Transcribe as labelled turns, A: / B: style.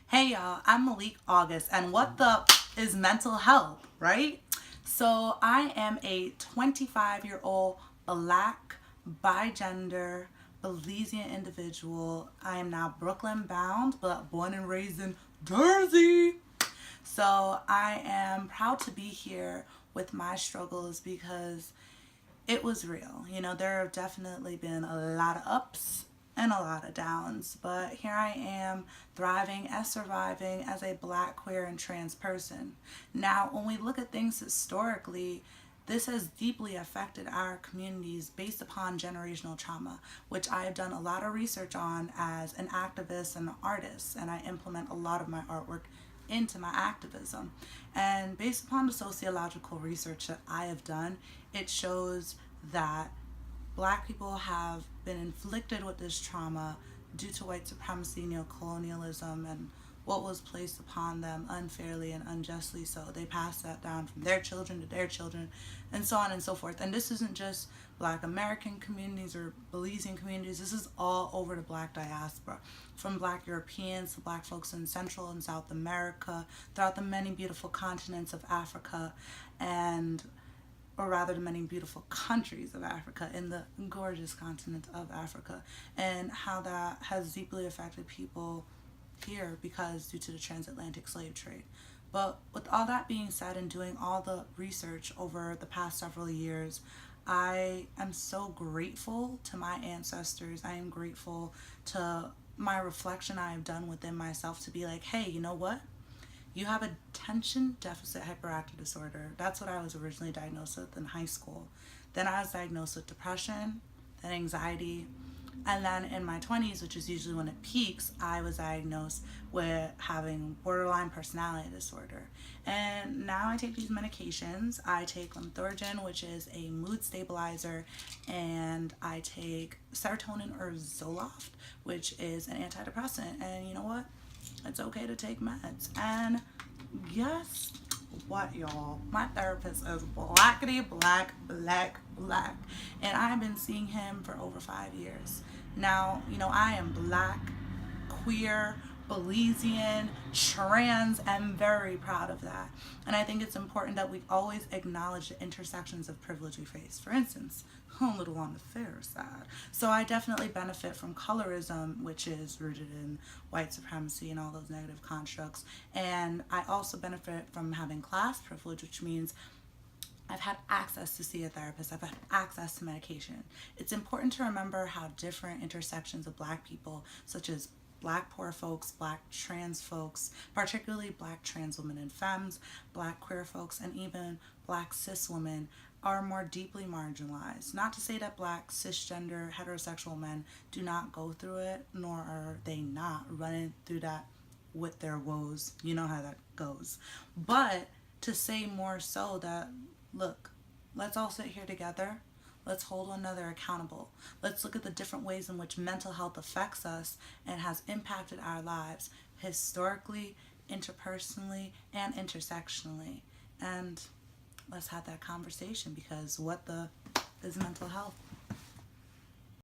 A: Hey y'all, I'm Meliq August, and what the is mental health, right? So I am a 25-year-old black, bigender, Belizean individual. I am now Brooklyn bound, but born and raised in Jersey. So I am proud to be here with my struggles because it was real. There have definitely been a lot of ups and a lot of downs, but here I am thriving and surviving as a black, queer, and trans person. Now, when we look at things historically, this has deeply affected our communities based upon generational trauma, which I have done a lot of research on as an activist and an artist, and I implement a lot of my artwork into my activism. And based upon the sociological research that I have done, it shows that black people have been inflicted with this trauma due to white supremacy, neocolonialism, and what was placed upon them unfairly and unjustly. So they pass that down from their children to their children, and so on and so forth. And this isn't just black American communities or Belizean communities, this is all over the black diaspora, from black Europeans to black folks in Central and South America, throughout the many beautiful continents of Africa, and or rather the many beautiful countries of Africa, in the gorgeous continent of Africa, and how that has deeply affected people here because due to the transatlantic slave trade. But with all that being said, and doing all the research over the past several years, I am so grateful to my ancestors. I am grateful to my reflection I have done within myself to be like, hey, you know what? You have attention deficit hyperactive disorder. That's what I was originally diagnosed with in high school. Then I was diagnosed with depression, then anxiety, and then in my 20s, which is usually when it peaks, I was diagnosed with having borderline personality disorder. And now I take these medications. I take Lamthorgen, which is a mood stabilizer, and I take serotonin or Zoloft, which is an antidepressant. And you know what? It's okay to take meds. And guess what, y'all? My therapist is blackity black, black, black. And I've been seeing him for over 5 years. Now, I am black, queer, Belizean, trans, and very proud of that. And I think it's important that we always acknowledge the intersections of privilege we face. For instance, a little on the fair side. So I definitely benefit from colorism, which is rooted in white supremacy and all those negative constructs. And I also benefit from having class privilege, which means I've had access to see a therapist. I've had access to medication. It's important to remember how different intersections of black people, such as black poor folks, black trans folks, particularly black trans women and femmes, black queer folks, and even black cis women, are more deeply marginalized. Not to say that black cisgender heterosexual men do not go through it, nor are they not running through that with their woes. You know how that goes. But to say more so that, look, let's all sit here together. Let's hold one another accountable. Let's look at the different ways in which mental health affects us and has impacted our lives historically, interpersonally, and intersectionally. And let's have that conversation, because what the is mental health?